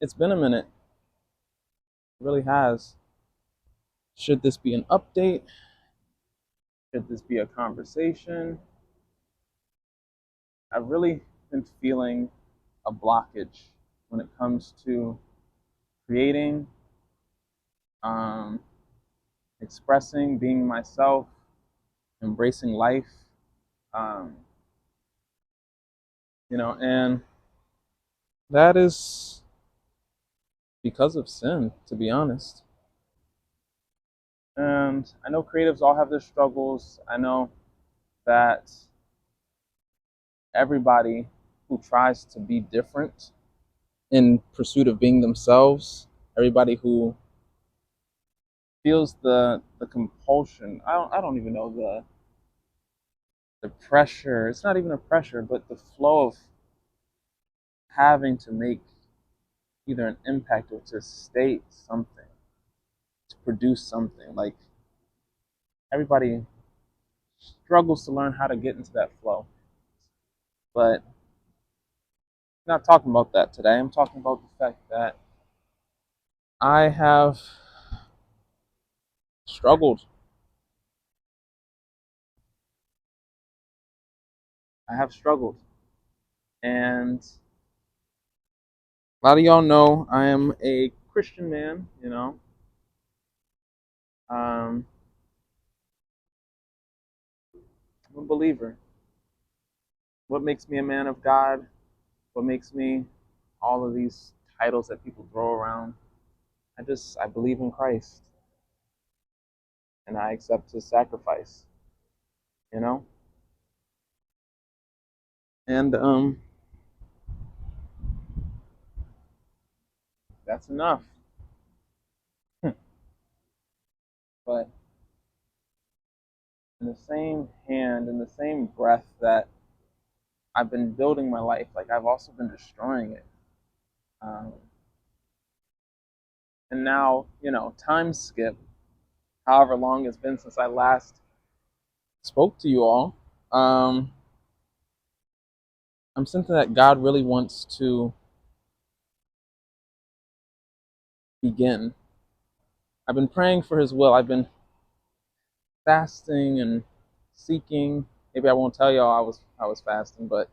It's been a minute. It really has. Should this be an update? Should this be a conversation? I've really been feeling a blockage when it comes to creating, um, expressing, being myself, embracing life. Um, and that is because of sin, to be honest. And I know creatives all have their struggles. I know that everybody who tries to be different in pursuit of being themselves, everybody who feels the compulsion. I don't even know the pressure. It's not even a pressure, but the flow of having to make either an impact or to state something, to produce something. Like everybody struggles to learn how to get into that flow. But I'm not talking about that today. I'm talking about the fact that I have struggled. I have struggled. And a lot of y'all know I am a Christian man. Um, I'm a believer. What makes me a man of God? What makes me all of these titles that people throw around? I believe in Christ and I accept his sacrifice, you know? And that's enough. But in the same hand, in the same breath that I've been building my life, like I've also been destroying it. Um, and now, time skip, however long it's been since I last spoke to you all. Um, I'm sensing that God really wants to begin. I've been praying for his will. I've been fasting and seeking. Maybe I won't tell y'all I was fasting, but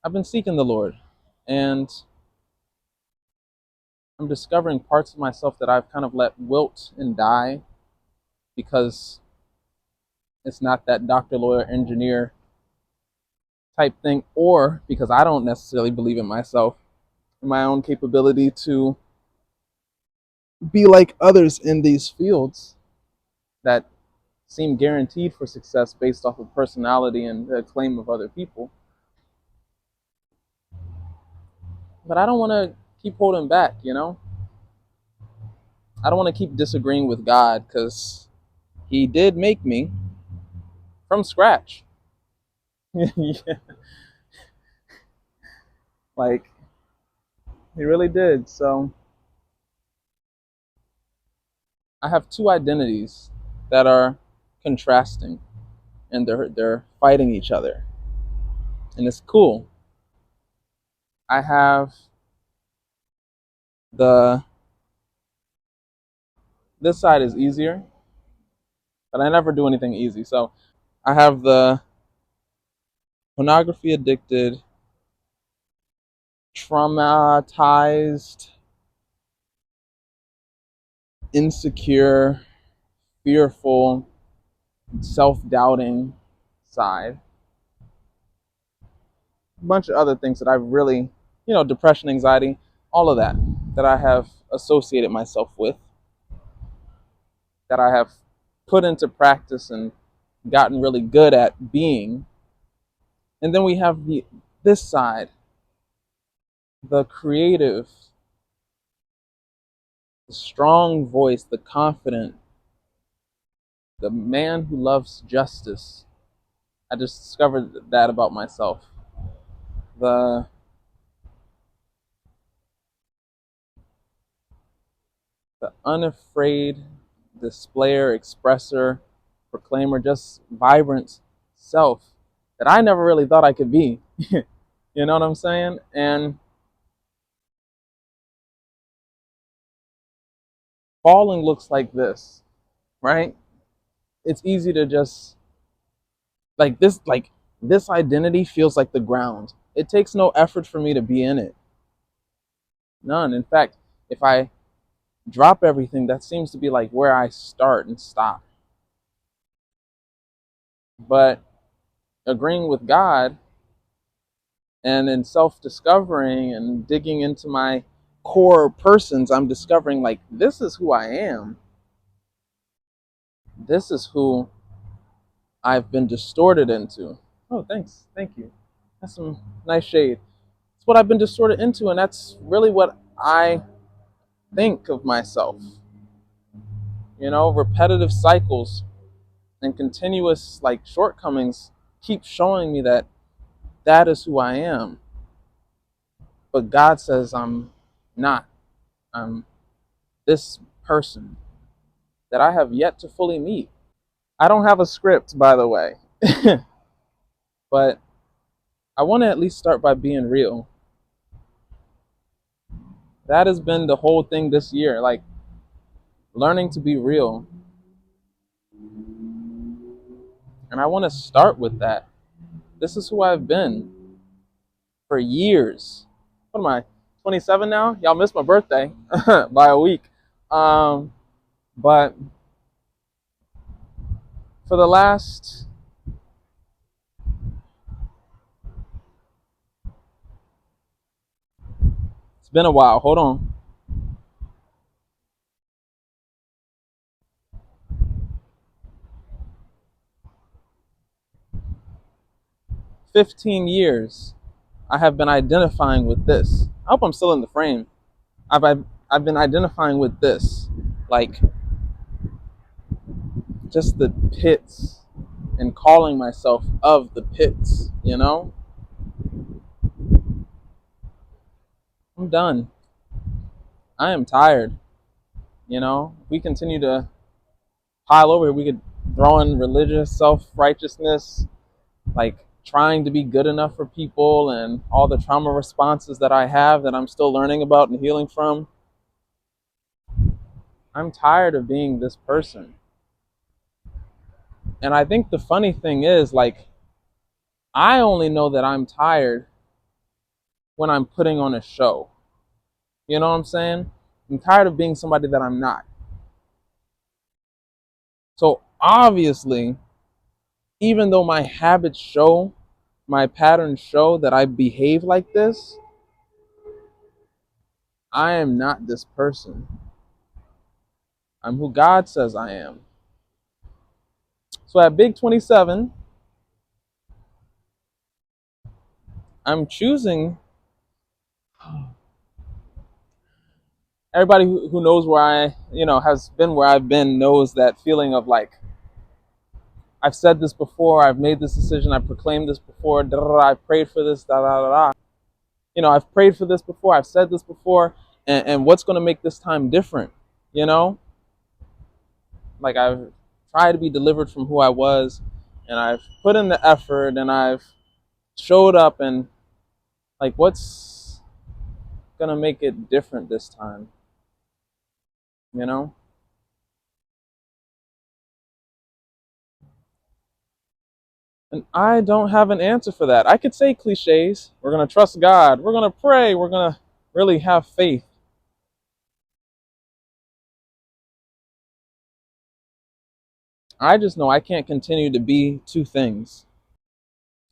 I've been seeking the Lord. And I'm discovering parts of myself that I've kind of let wilt and die because it's not that doctor, lawyer, engineer type thing, or because I don't necessarily believe in myself, in my own capability to be like others in these fields that seem guaranteed for success based off of personality and the acclaim of other people. But I don't want to keep holding back. I don't want to keep disagreeing with God because he did make me from scratch. Yeah, like he really did. So I have two identities that are contrasting and they're fighting each other. And it's cool. I have the this side is easier, but I never do anything easy. So I have the pornography addicted, traumatized, insecure, fearful, self-doubting side. A bunch of other things that I've really, depression, anxiety, all of that I have associated myself with, that I have put into practice and gotten really good at being. And then we have this side, the creative, the strong voice, the confident, the man who loves justice. I just discovered that about myself. The the unafraid displayer, expresser, proclaimer, just vibrant self that I never really thought I could be. You know what I'm saying? And falling looks like this, right? It's easy to just like this identity feels like the ground. It takes no effort for me to be in it. None. In fact, if I drop everything, that seems to be like where I start and stop. But agreeing with God and in self-discovering and digging into my core persons, I'm discovering like this is who I am. This is who I've been distorted into. Oh, thanks. Thank you. That's some nice shade. It's what I've been distorted into, and that's really what I think of myself. Repetitive cycles and continuous like shortcomings keep showing me that that is who I am. But God says I'm not. I'm this person that I have yet to fully meet. I don't have a script, by the way, but I want to at least start by being real. That has been the whole thing this year, like learning to be real. And I want to start with that. This is who I've been for years. What am I, 27 now? Y'all missed my birthday by a week. But for the last it's been a while. Hold on. 15 years I have been identifying with this. I hope I'm still in the frame. I've been identifying with this, like just the pits, and calling myself of the pits. I'm done. I am tired. If we continue to pile over here, we could throw in religious self-righteousness, like trying to be good enough for people and all the trauma responses that I have that I'm still learning about and healing from. I'm tired of being this person. And I think the funny thing is, like, I only know that I'm tired when I'm putting on a show. You know what I'm saying? I'm tired of being somebody that I'm not. So obviously, even though my habits show, my patterns show that I behave like this, I am not this person. I'm who God says I am. So at Big 27, I'm choosing. Everybody who knows where has been where I've been knows that feeling of like, I've said this before, I've made this decision, I've proclaimed this before, I've prayed for this, da da da da. I've prayed for this before, I've said this before, and what's going to make this time different? You know? Like, I've tried to be delivered from who I was, and I've put in the effort, and I've showed up, and like, what's going to make it different this time? You know? And I don't have an answer for that. I could say cliches. We're going to trust God. We're going to pray. We're going to really have faith. I just know I can't continue to be two things.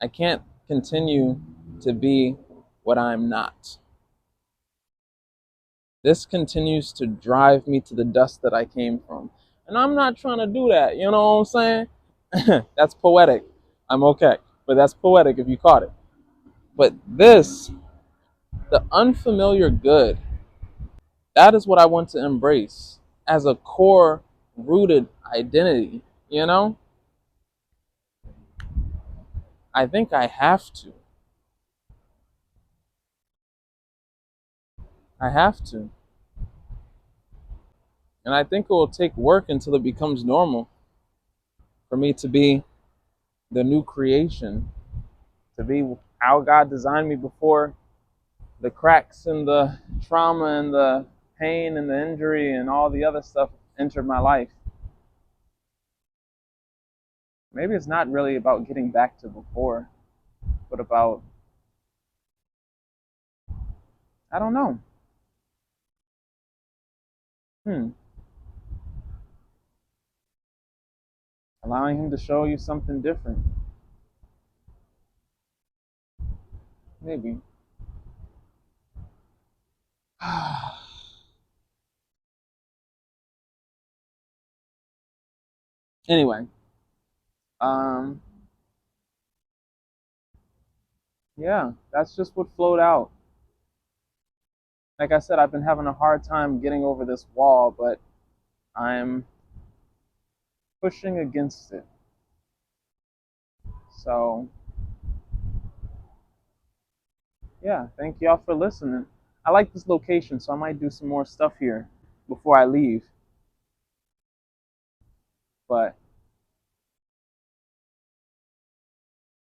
I can't continue to be what I'm not. This continues to drive me to the dust that I came from. And I'm not trying to do that. You know what I'm saying? That's poetic. I'm okay. But that's poetic if you caught it. But this, the unfamiliar good, that is what I want to embrace as a core rooted identity. You know? I think I have to. I have to. And I think it will take work until it becomes normal for me to be the new creation, to be how God designed me before the cracks and the trauma and the pain and the injury and all the other stuff entered my life, maybe it's not really about getting back to before, but about, I don't know. Hmm. Allowing him to show you something different. Maybe. Anyway, um, yeah, that's just what flowed out. Like I said, I've been having a hard time getting over this wall, but I'm pushing against it. So, yeah, thank y'all for listening. I like this location, so I might do some more stuff here before I leave. But,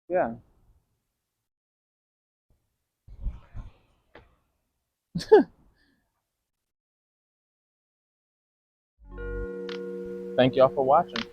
yeah, thank y'all for watching.